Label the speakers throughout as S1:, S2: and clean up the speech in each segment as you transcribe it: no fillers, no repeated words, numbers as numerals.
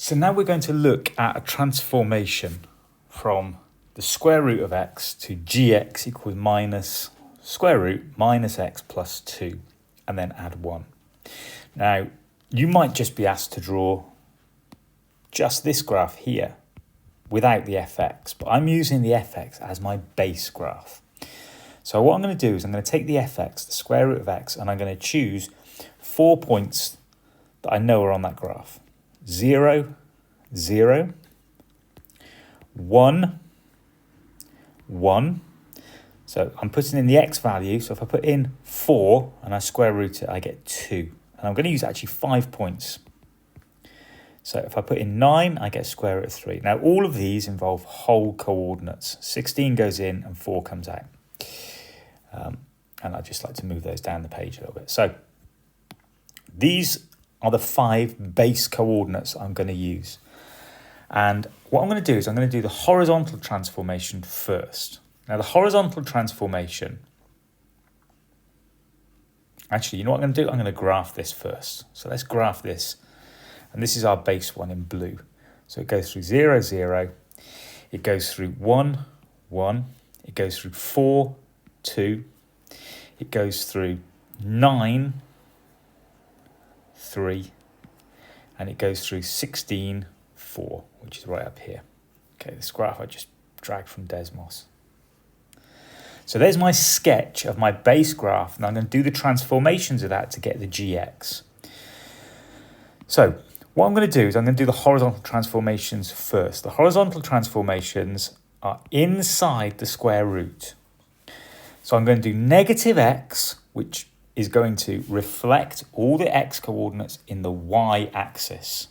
S1: So now we're going to look at a transformation from the square root of x to gx equals minus square root minus x plus 2, and then add 1. Now, you might just be asked to draw just this graph here without the fx, but I'm using the fx as my base graph. So what I'm going to do is I'm going to take the fx, the square root of x, and I'm going to choose 4 points that I know are on that graph. 0, 0, 1, 1. So I'm putting in the x value. So if I put in 4 and I square root it, I get 2. And I'm going to use actually 5 points. So if I put in 9, I get square root of 3. Now all of these involve whole coordinates. 16 goes in and 4 comes out. And I'd just like to move those down the page a little bit. So these are the 5 base coordinates I'm going to use. And what I'm going to do is I'm going to do the horizontal transformation first. Now the horizontal transformation, actually, you know what I'm going to do? I'm going to graph this first. So let's graph this. And this is our base one in blue. So it goes through 0, 0. It goes through 1, 1. It goes through 4, 2. It goes through 9, 3. And it goes through 16, 4, which is right up here. Okay, this graph I just dragged from Desmos. So there's my sketch of my base graph, and I'm going to do the transformations of that to get the gx. So what I'm going to do is I'm going to do the horizontal transformations first. The horizontal transformations are inside the square root. So I'm going to do negative x, which is going to reflect all the x coordinates in the y-axis.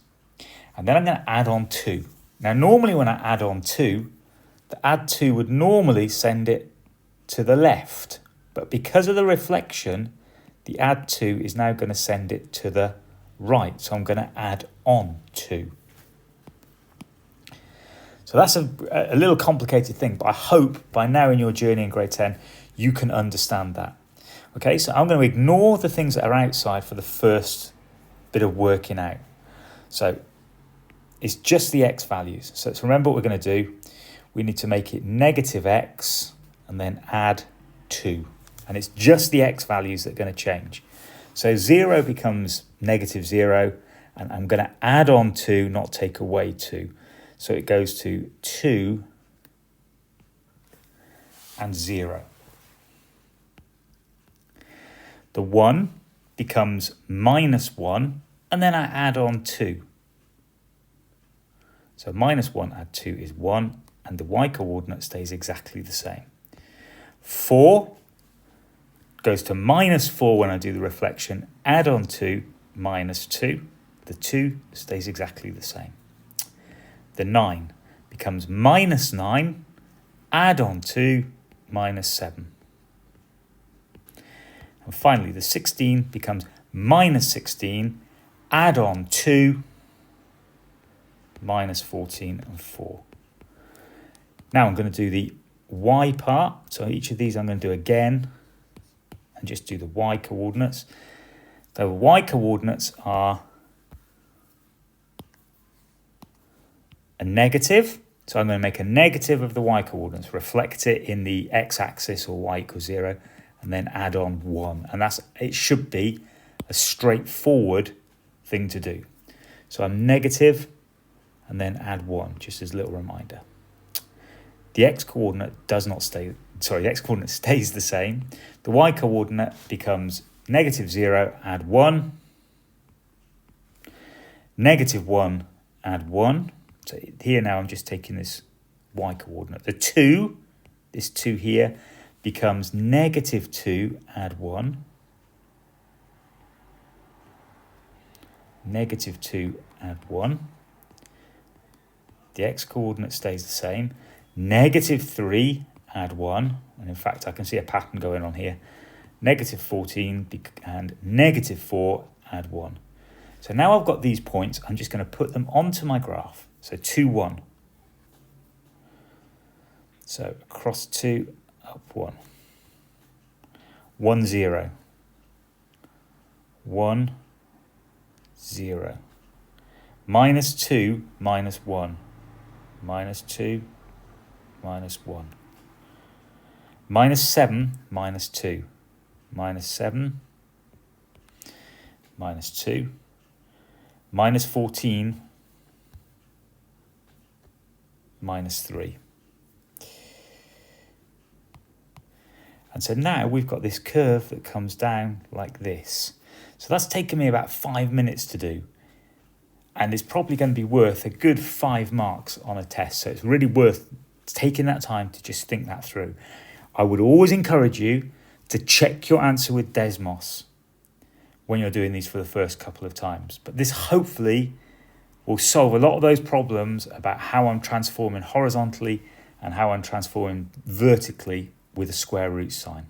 S1: And then I'm going to add on 2. Now, normally when I add on 2, the add 2 would normally send it to the left. But because of the reflection, the add 2 is now going to send it to the right. So I'm going to add on 2. So that's a little complicated thing, but I hope by now in your journey in grade 10, you can understand that. Okay, so I'm going to ignore the things that are outside for the first bit of working out. So it's just the x values. So let's remember what we're going to do. We need to make it negative x and then add 2. And it's just the x values that are going to change. So 0 becomes negative 0, and I'm going to add on 2, not take away 2. So it goes to 2 and 0. The 1 becomes minus 1, and then I add on 2. So minus 1 add 2 is 1, and the y-coordinate stays exactly the same. 4 goes to minus 4 when I do the reflection, add on 2, minus 2. The 2 stays exactly the same. The 9 becomes minus 9, add on 2, minus 7. And finally, the 16 becomes minus 16, add on 2, minus 14 and 4. Now I'm going to do the y part. So each of these I'm going to do again and just do the y coordinates. The y coordinates are a negative. So I'm going to make a negative of the y coordinates, reflect it in the x-axis or y equals 0, and then add on 1. And it should be a straightforward thing to do. So I'm negative and then add 1, just as a little reminder. The x-coordinate the x-coordinate stays the same. The y-coordinate becomes negative 0, add 1. Negative 1, add 1. So here now I'm just taking this y-coordinate. The 2, this 2 here, becomes negative 2, add 1. Negative 2, add 1. The x-coordinate stays the same. Negative 3, add 1. And in fact, I can see a pattern going on here. Negative 14 and negative 4, add 1. So now I've got these points, I'm just going to put them onto my graph. So 2, 1. So across 2, up 1. 1, 0. 1, 0. minus 2 minus 1, minus 2 minus 1, minus 7 minus 2, minus 7 minus 2, minus 14 minus 3. And so now we've got this curve that comes down like this. So that's taken me about 5 minutes to do. And it's probably going to be worth a good 5 marks on a test. So it's really worth taking that time to just think that through. I would always encourage you to check your answer with Desmos when you're doing these for the first couple of times. But this hopefully will solve a lot of those problems about how I'm transforming horizontally and how I'm transforming vertically with a square root sign.